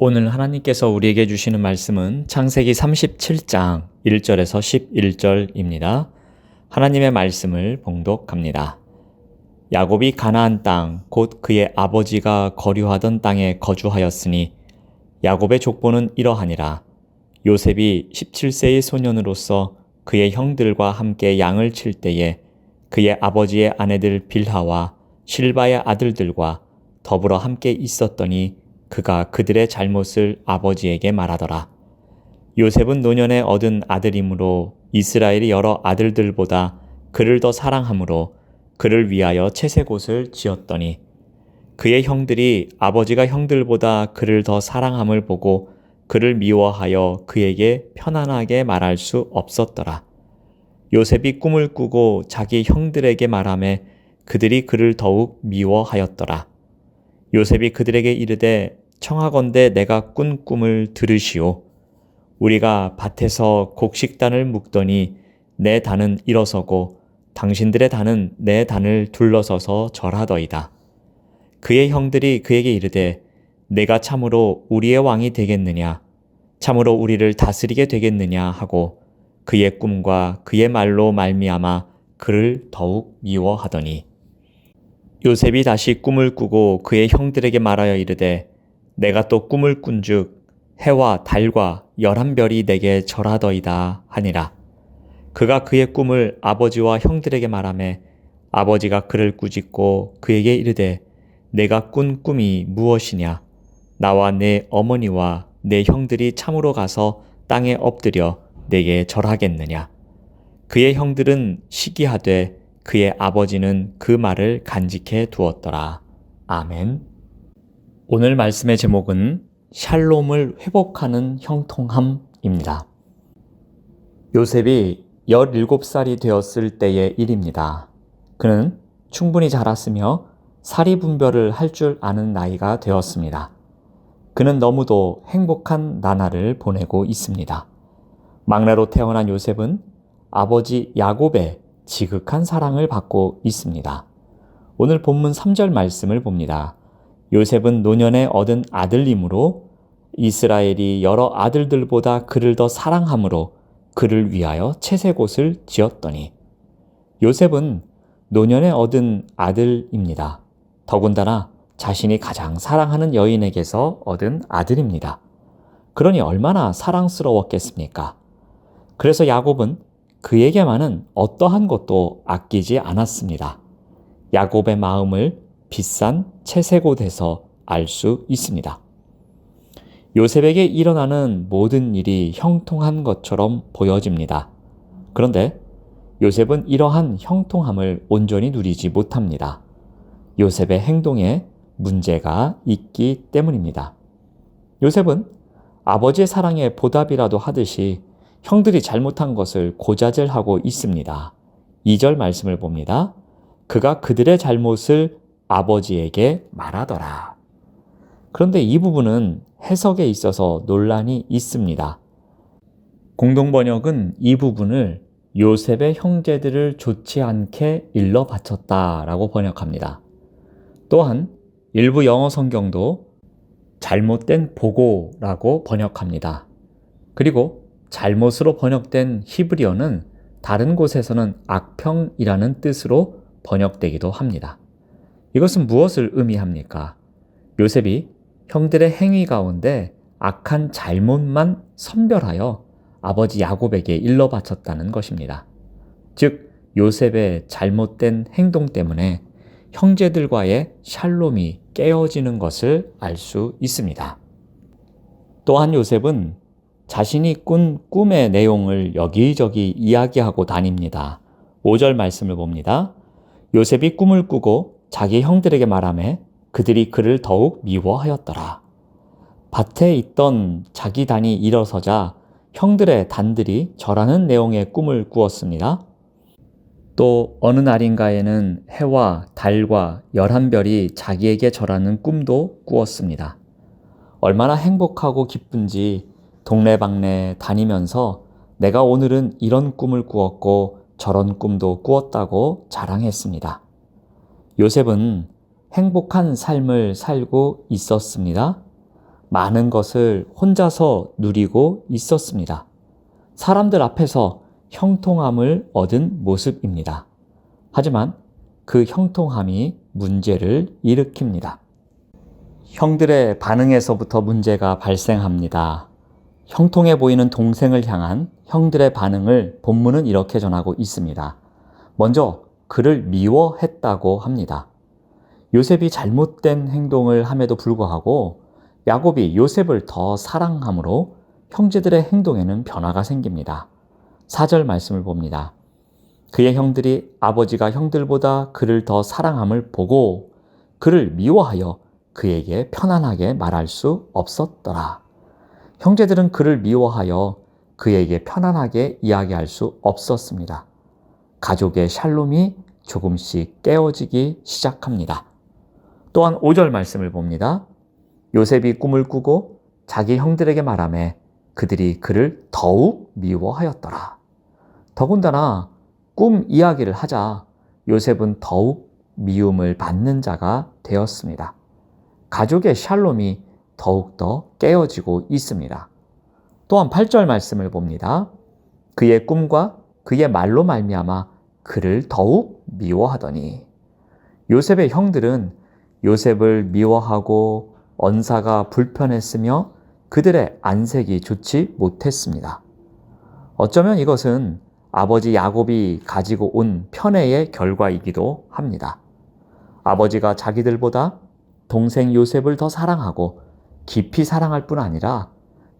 오늘 하나님께서 우리에게 주시는 말씀은 창세기 37장 1절에서 11절입니다. 하나님의 말씀을 봉독합니다. 야곱이 가나안 땅, 곧 그의 아버지가 거류하던 땅에 거주하였으니 야곱의 족보는 이러하니라. 요셉이 17세의 소년으로서 그의 형들과 함께 양을 칠 때에 그의 아버지의 아내들 빌하와 실바의 아들들과 더불어 함께 있었더니 그가 그들의 잘못을 아버지에게 말하더라. 요셉은 노년에 얻은 아들이므로 이스라엘이 여러 아들들보다 그를 더 사랑하므로 그를 위하여 채색옷을 지었더니 그의 형들이 아버지가 형들보다 그를 더 사랑함을 보고 그를 미워하여 그에게 편안하게 말할 수 없었더라. 요셉이 꿈을 꾸고 자기 형들에게 말하매 그들이 그를 더욱 미워하였더라. 요셉이 그들에게 이르되 청하건대 내가 꾼 꿈을 들으시오. 우리가 밭에서 곡식단을 묶더니 내 단은 일어서고 당신들의 단은 내 단을 둘러서서 절하더이다. 그의 형들이 그에게 이르되 내가 참으로 우리의 왕이 되겠느냐? 참으로 우리를 다스리게 되겠느냐? 하고 그의 꿈과 그의 말로 말미암아 그를 더욱 미워하더니 요셉이 다시 꿈을 꾸고 그의 형들에게 말하여 이르되 내가 또 꿈을 꾼즉 해와 달과 11별이 내게 절하더이다 하니라. 그가 그의 꿈을 아버지와 형들에게 말하매 아버지가 그를 꾸짖고 그에게 이르되 내가 꾼 꿈이 무엇이냐? 나와 내 어머니와 내 형들이 참으로 가서 땅에 엎드려 내게 절하겠느냐? 그의 형들은 시기하되 그의 아버지는 그 말을 간직해 두었더라. 아멘. 오늘 말씀의 제목은 샬롬을 회복하는 형통함입니다. 요셉이 17살이 되었을 때의 일입니다. 그는 충분히 자랐으며 사리분별을 할 줄 아는 나이가 되었습니다. 그는 너무도 행복한 나날을 보내고 있습니다. 막내로 태어난 요셉은 아버지 야곱의 지극한 사랑을 받고 있습니다. 오늘 본문 3절 말씀을 봅니다. 요셉은 노년에 얻은 아들이므로 이스라엘이 여러 아들들보다 그를 더 사랑하므로 그를 위하여 채색옷을 지었더니 요셉은 노년에 얻은 아들입니다. 더군다나 자신이 가장 사랑하는 여인에게서 얻은 아들입니다. 그러니 얼마나 사랑스러웠겠습니까? 그래서 야곱은 그에게만은 어떠한 것도 아끼지 않았습니다. 야곱의 마음을 비싼 채색옷에서 알 수 있습니다. 요셉에게 일어나는 모든 일이 형통한 것처럼 보여집니다. 그런데 요셉은 이러한 형통함을 온전히 누리지 못합니다. 요셉의 행동에 문제가 있기 때문입니다. 요셉은 아버지의 사랑에 보답이라도 하듯이 형들이 잘못한 것을 고자질하고 있습니다. 2절 말씀을 봅니다. 그가 그들의 잘못을 아버지에게 말하더라. 그런데 이 부분은 해석에 있어서 논란이 있습니다. 공동번역은 이 부분을 요셉의 형제들을 좋지 않게 일러 바쳤다라고 번역합니다. 또한 일부 영어 성경도 잘못된 보고라고 번역합니다. 그리고 잘못으로 번역된 히브리어는 다른 곳에서는 악평이라는 뜻으로 번역되기도 합니다. 이것은 무엇을 의미합니까? 요셉이 형들의 행위 가운데 악한 잘못만 선별하여 아버지 야곱에게 일러 바쳤다는 것입니다. 즉, 요셉의 잘못된 행동 때문에 형제들과의 샬롬이 깨어지는 것을 알 수 있습니다. 또한 요셉은 자신이 꾼 꿈의 내용을 여기저기 이야기하고 다닙니다. 5절 말씀을 봅니다. 요셉이 꿈을 꾸고 자기 형들에게 말하매 그들이 그를 더욱 미워하였더라. 밭에 있던 자기 단이 일어서자 형들의 단들이 절하는 내용의 꿈을 꾸었습니다. 또 어느 날인가에는 해와 달과 11별이 자기에게 절하는 꿈도 꾸었습니다. 얼마나 행복하고 기쁜지 동네방네 다니면서 내가 오늘은 이런 꿈을 꾸었고 저런 꿈도 꾸었다고 자랑했습니다. 요셉은 행복한 삶을 살고 있었습니다. 많은 것을 혼자서 누리고 있었습니다. 사람들 앞에서 형통함을 얻은 모습입니다. 하지만 그 형통함이 문제를 일으킵니다. 형들의 반응에서부터 문제가 발생합니다. 형통해 보이는 동생을 향한 형들의 반응을 본문은 이렇게 전하고 있습니다. 먼저 그를 미워했다고 합니다. 요셉이 잘못된 행동을 함에도 불구하고 야곱이 요셉을 더 사랑함으로 형제들의 행동에는 변화가 생깁니다. 4절 말씀을 봅니다. 그의 형들이 아버지가 형들보다 그를 더 사랑함을 보고 그를 미워하여 그에게 편안하게 말할 수 없었더라. 형제들은 그를 미워하여 그에게 편안하게 이야기할 수 없었습니다. 가족의 샬롬이 조금씩 깨어지기 시작합니다. 또한 5절 말씀을 봅니다. 요셉이 꿈을 꾸고 자기 형들에게 말하매 그들이 그를 더욱 미워하였더라. 더군다나 꿈 이야기를 하자 요셉은 더욱 미움을 받는 자가 되었습니다. 가족의 샬롬이 더욱더 깨어지고 있습니다. 또한 8절 말씀을 봅니다. 그의 꿈과 그의 말로 말미암아 그를 더욱 미워하더니 요셉의 형들은 요셉을 미워하고 언사가 불편했으며 그들의 안색이 좋지 못했습니다. 어쩌면 이것은 아버지 야곱이 가지고 온 편애의 결과이기도 합니다. 아버지가 자기들보다 동생 요셉을 더 사랑하고 깊이 사랑할 뿐 아니라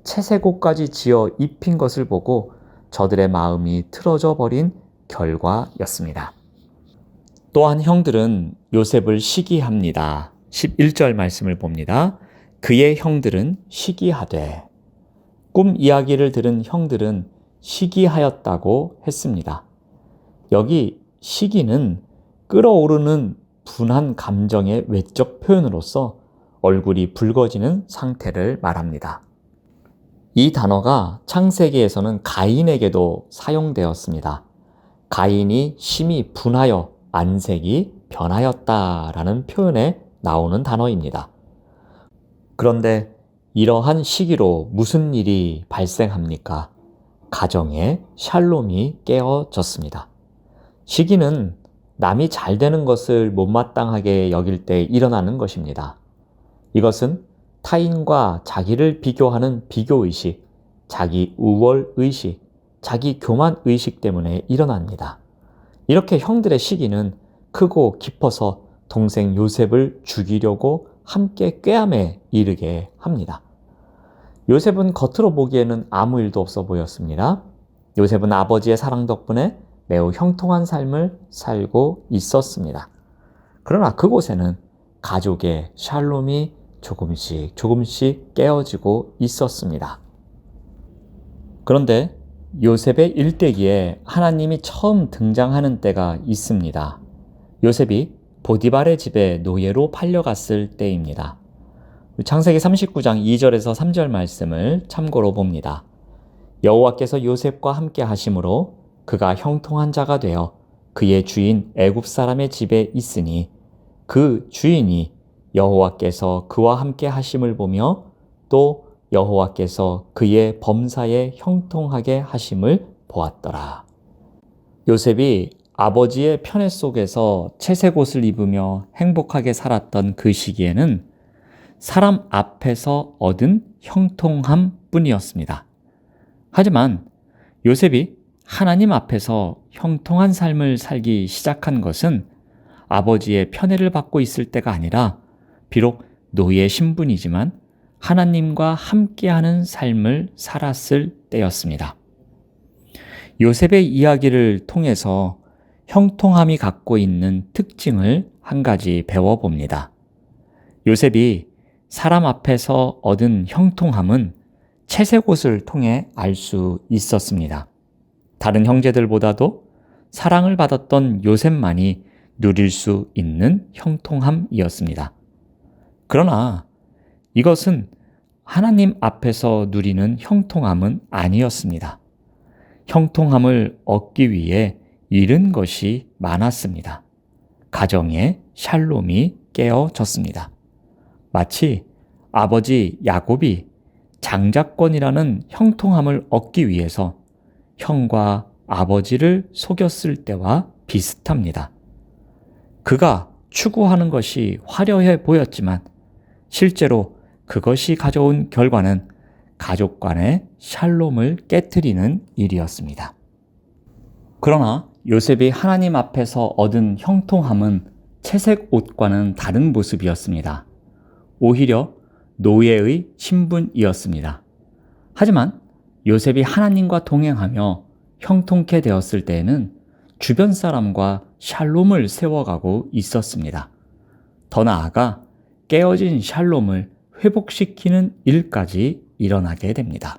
채색옷까지 지어 입힌 것을 보고 저들의 마음이 틀어져 버린 결과였습니다. 또한 형들은 요셉을 시기합니다. 11절 말씀을 봅니다. 그의 형들은 시기하되 꿈 이야기를 들은 형들은 시기하였다고 했습니다. 여기 시기는 끓어오르는 분한 감정의 외적 표현으로서 얼굴이 붉어지는 상태를 말합니다. 이 단어가 창세기에서는 가인에게도 사용되었습니다. 가인이 심히 분하여 안색이 변하였다라는 표현에 나오는 단어입니다. 그런데 이러한 시기로 무슨 일이 발생합니까? 가정에 샬롬이 깨어졌습니다. 시기는 남이 잘 되는 것을 못마땅하게 여길 때 일어나는 것입니다. 이것은 타인과 자기를 비교하는 비교의식, 자기 우월의식, 자기 교만의식 때문에 일어납니다. 이렇게 형들의 시기는 크고 깊어서 동생 요셉을 죽이려고 함께 꾀함에 이르게 합니다. 요셉은 겉으로 보기에는 아무 일도 없어 보였습니다. 요셉은 아버지의 사랑 덕분에 매우 형통한 삶을 살고 있었습니다. 그러나 그곳에는 가족의 샬롬이 조금씩 깨어지고 있었습니다. 그런데 요셉의 일대기에 하나님이 처음 등장하는 때가 있습니다. 요셉이 보디발의 집에 노예로 팔려갔을 때입니다. 창세기 39장 2절에서 3절 말씀을 참고로 봅니다. 여호와께서 요셉과 함께 하심으로 그가 형통한 자가 되어 그의 주인 애굽 사람의 집에 있으니 그 주인이 여호와께서 그와 함께 하심을 보며 또 여호와께서 그의 범사에 형통하게 하심을 보았더라. 요셉이 아버지의 편애 속에서 채색옷을 입으며 행복하게 살았던 그 시기에는 사람 앞에서 얻은 형통함 뿐이었습니다. 하지만 요셉이 하나님 앞에서 형통한 삶을 살기 시작한 것은 아버지의 편애를 받고 있을 때가 아니라 비록 노예 신분이지만 하나님과 함께하는 삶을 살았을 때였습니다. 요셉의 이야기를 통해서 형통함이 갖고 있는 특징을 한 가지 배워봅니다. 요셉이 사람 앞에서 얻은 형통함은 채색옷을 통해 알 수 있었습니다. 다른 형제들보다도 사랑을 받았던 요셉만이 누릴 수 있는 형통함이었습니다. 그러나 이것은 하나님 앞에서 누리는 형통함은 아니었습니다. 형통함을 얻기 위해 잃은 것이 많았습니다. 가정에 샬롬이 깨어졌습니다. 마치 아버지 야곱이 장자권이라는 형통함을 얻기 위해서 형과 아버지를 속였을 때와 비슷합니다. 그가 추구하는 것이 화려해 보였지만 실제로 그것이 가져온 결과는 가족 간의 샬롬을 깨트리는 일이었습니다. 그러나 요셉이 하나님 앞에서 얻은 형통함은 채색 옷과는 다른 모습이었습니다. 오히려 노예의 신분이었습니다. 하지만 요셉이 하나님과 동행하며 형통케 되었을 때에는 주변 사람과 샬롬을 세워가고 있었습니다. 더 나아가 깨어진 샬롬을 회복시키는 일까지 일어나게 됩니다.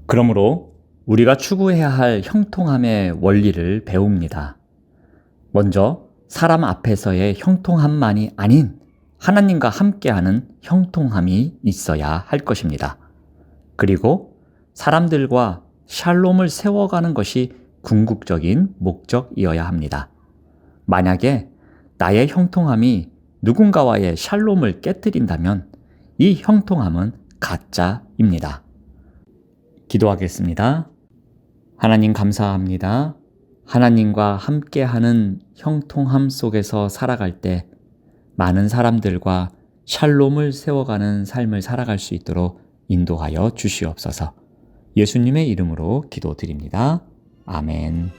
그러므로 우리가 추구해야 할 형통함의 원리를 배웁니다. 먼저 사람 앞에서의 형통함만이 아닌 하나님과 함께하는 형통함이 있어야 할 것입니다. 그리고 사람들과 샬롬을 세워가는 것이 궁극적인 목적이어야 합니다. 만약에 나의 형통함이 누군가와의 샬롬을 깨뜨린다면 이 형통함은 가짜입니다. 기도하겠습니다. 하나님 감사합니다. 하나님과 함께하는 형통함 속에서 살아갈 때 많은 사람들과 샬롬을 세워가는 삶을 살아갈 수 있도록 인도하여 주시옵소서. 예수님의 이름으로 기도드립니다. 아멘.